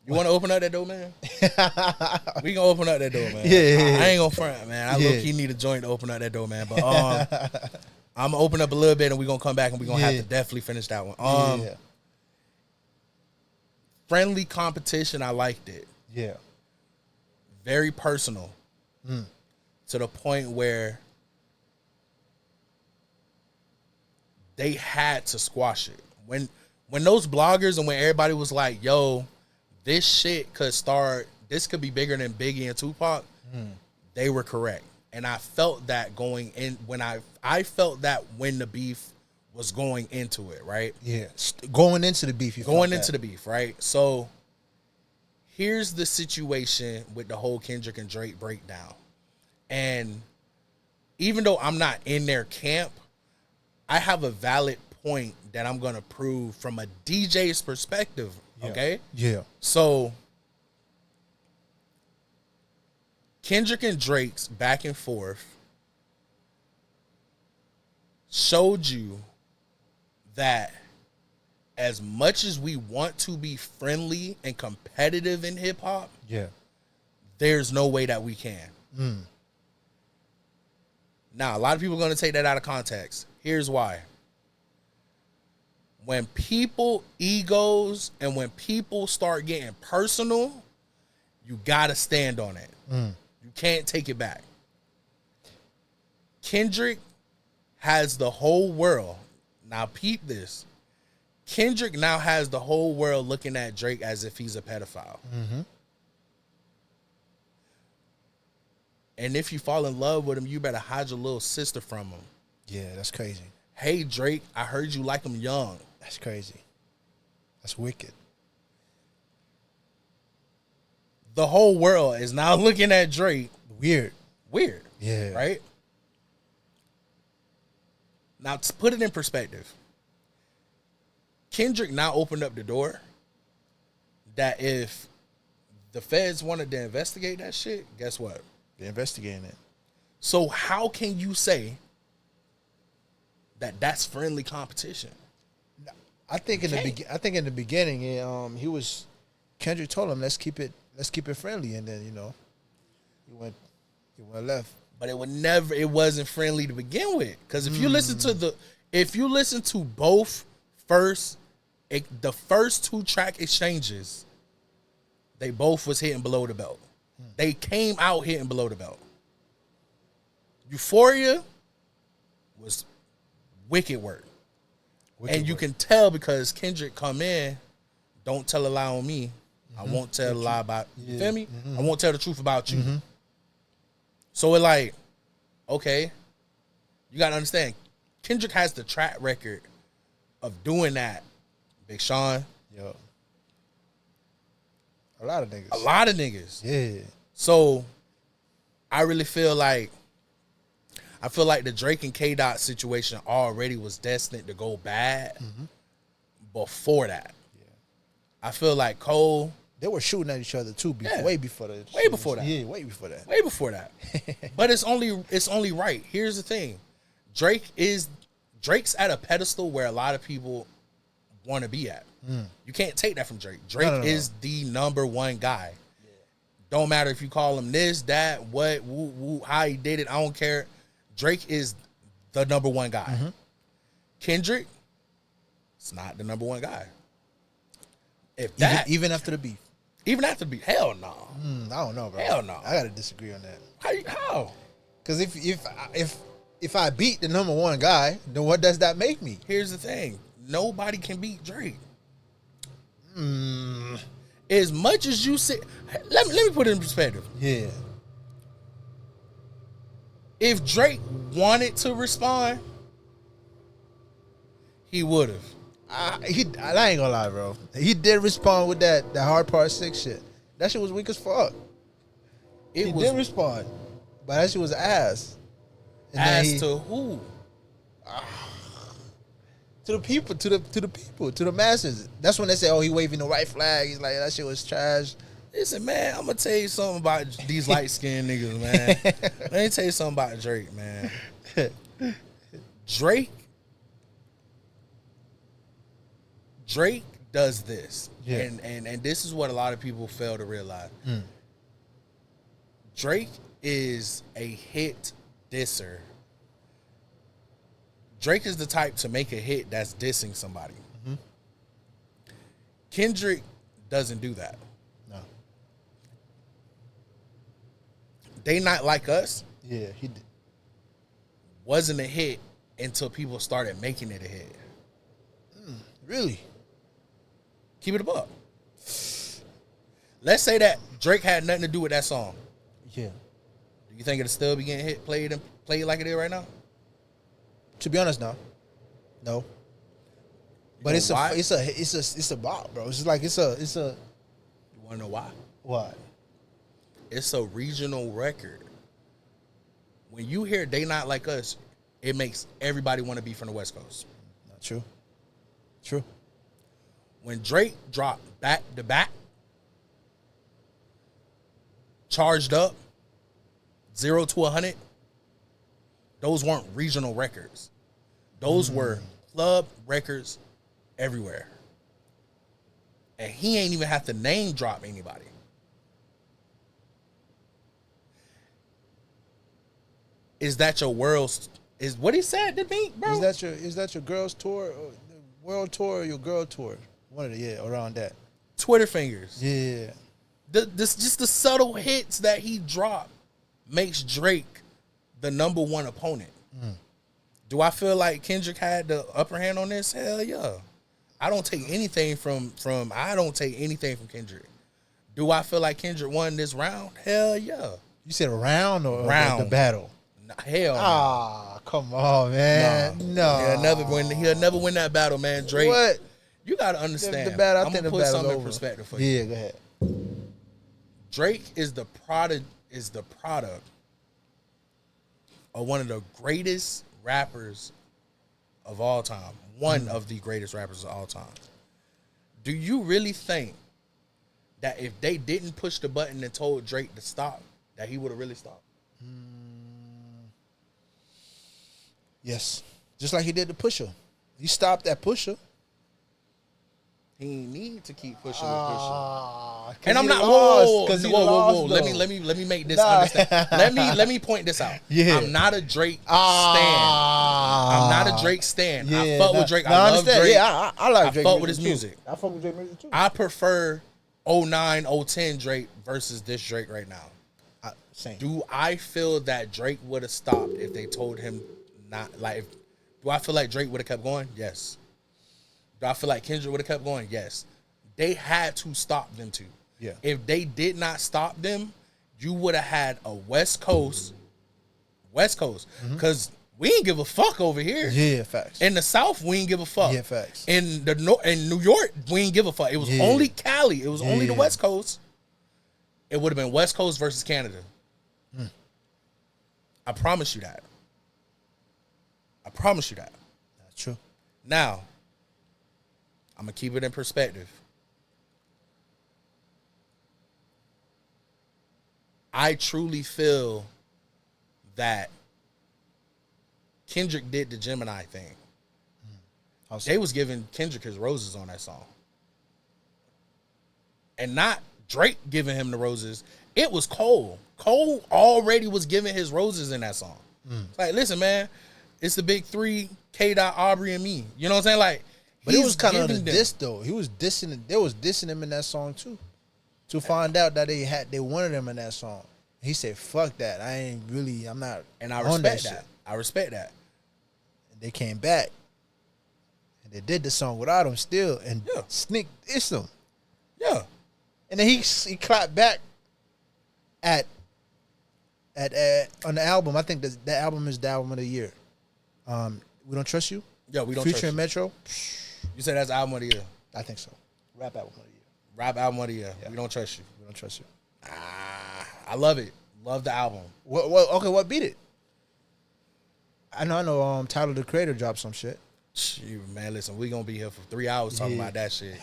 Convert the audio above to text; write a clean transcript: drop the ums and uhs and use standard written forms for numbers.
You want to open up that door, man? We gonna open up that door, man. Yeah. I ain't gonna front, man. I low-key need a joint to open up that door, man. But I'm gonna open up a little bit, and we gonna come back, and we gonna have to definitely finish that one. Friendly competition, I liked it. Yeah. Very personal. To the point where they had to squash it. When those bloggers and when everybody was like, yo, this shit could start, this could be bigger than Biggie and Tupac, they were correct. And I felt that going in when I felt that when the beef was going into it, right? Yeah. Going into the beef. Going into the beef, right? So here's the situation with the whole Kendrick and Drake breakdown. And even though I'm not in their camp, I have a valid point that I'm going to prove from a DJ's perspective, okay? Yeah. So Kendrick and Drake's back and forth showed you that as much as we want to be friendly and competitive in hip hop, there's no way that we can. Now, a lot of people are going to take that out of context. Here's why. When people egos and when people start getting personal, you got to stand on it. You can't take it back. Kendrick has the whole world. Now, peep this. Kendrick now has the whole world looking at Drake as if he's a pedophile. And if you fall in love with him, you better hide your little sister from him. Yeah, that's crazy. Hey, Drake, I heard you like him young. That's crazy. That's wicked. The whole world is now looking at Drake. Weird. Yeah. Right? Now, to put it in perspective, Kendrick now opened up the door that if the feds wanted to investigate that shit, guess what? They're investigating it. So how can you say that that's friendly competition? I think in the beginning, Kendrick told him let's keep it friendly, and then he went left. But it wasn't friendly to begin with, because if you listen to both the first two track exchanges, they both was hitting below the belt. They came out hitting below the belt. Euphoria was wicked work. You can tell because Kendrick come in, don't tell a lie on me. I won't tell a lie about you. Feel me? I won't tell the truth about you. So it like, okay, you gotta understand, Kendrick has the track record of doing that. Big Sean. Yo. A lot of niggas. Yeah. So I really feel like the Drake and kdot situation already was destined to go bad before that. Yeah. I feel like Cole. They were shooting at each other too, way before that. Way before that. Yeah, way before that. Way before that. But it's only right. Here's the thing. Drake's at a pedestal where a lot of people want to be at. You can't take that from Drake. Drake is the number one guy. Yeah. Don't matter if you call him this, that, what, woo, how he did it. I don't care. Drake is the number one guy. Kendrick, it's not the number one guy. Even after the beef. Hell no. I don't know, bro. Hell no. I gotta disagree on that. How? Because if I beat the number one guy, then what does that make me? Here's the thing. Nobody can beat Drake. As much as you say, let me put it in perspective. Yeah. If Drake wanted to respond, he would have. I ain't gonna lie, bro. He did respond with that hard part 6 shit. That shit was weak as fuck. He did respond, but that shit was ass. And to who? To the people, to the masses. That's when they say, "Oh, he waving the white flag." He's like, "That shit was trash." Listen, man, I'm gonna tell you something about these light skinned niggas, man. Let me tell you something about Drake, man. Drake does this. Yeah. And this is what a lot of people fail to realize. Drake is a hit disser. Drake is the type to make a hit that's dissing somebody. Kendrick doesn't do that. No. They Not Like Us. Yeah, he did. Wasn't a hit until people started making it a hit. Really? Keep it above. Let's say that Drake had nothing to do with that song. Yeah. Do you think it'll still be getting played like it is right now? To be honest, no. But it's a bop, bro. It's like it's a. You want to know why? What? It's a regional record. When you hear They Not Like Us, it makes everybody want to be from the West Coast. Not true. True. When Drake dropped Back to Back, Charged Up, 0 to 100, those weren't regional records. Those were club records everywhere. And he ain't even have to name drop anybody. Is that your world's... Is what he said to me, bro? Is that your girl's tour, or world tour, or your girl tour? One of the around that. Twitter fingers. Yeah. Just the subtle hits that he dropped makes Drake the number one opponent. Do I feel like Kendrick had the upper hand on this? Hell yeah. I don't take anything from Kendrick. Do I feel like Kendrick won this round? Hell yeah. You said round or round. The battle? Hell no. Ah, come on, man. No. He'll never win that battle, man. Drake. What? You gotta understand. The battle, I'm gonna put something in perspective for you. Yeah, go ahead. Drake is the product of one of the greatest rappers of all time. One of the greatest rappers of all time. Do you really think that if they didn't push the button and told Drake to stop, that he would have really stopped? Yes. Just like he did the Pusher. He stopped at Pusher. He need to keep pushing and pushing. And I'm not whoa. Let me make this understand. Let me point this out. Yeah. I'm not a Drake stan. I'm not a Drake stan. Yeah, I fuck with Drake. I love Drake. Yeah, I like Drake. I fuck with his music. I fuck with Drake music too. I prefer 09, 010 Drake versus this Drake right now. Same. Do I feel that Drake would have stopped if they told him not? Like, do I feel like Drake would have kept going? Yes. Do I feel like Kendrick would have kept going? Yes. They had to stop them two. Yeah. If they did not stop them, you would have had a West Coast, because we ain't give a fuck over here. Yeah, facts. In the South, we ain't give a fuck. Yeah, facts. In New York, we ain't give a fuck. It was only Cali. It was only the West Coast. It would have been West Coast versus Canada. I promise you that. That's true. Now, I'm going to keep it in perspective. I truly feel that Kendrick did the Gemini thing. They was giving Kendrick his roses on that song. And not Drake giving him the roses. It was Cole. Cole already was giving his roses in that song. It's like, listen, man, it's the big three, kdot, Aubrey, and me. You know what I'm saying? Like, but it was kind of a diss, though. He was dissing. They was dissing him in that song too. To find out that they wanted him in that song, he said, "Fuck that. I'm not." And I respect that. I respect that. And they came back, and they did the song without him still, and Sneak dissed him. Yeah. And then he clapped back at on the album. I think that album is the album of the year. We Don't Trust You. Yeah, We Don't Future Trust You. and Metro. You said that's album of the year. I think so. Rap album of the year. Rap album of the year. Yeah. We Don't Trust You. We Don't Trust You. I love it. Love the album. What beat it? I know. Tyler the Creator dropped some shit. Man, listen, we gonna be here for 3 hours talking about that shit.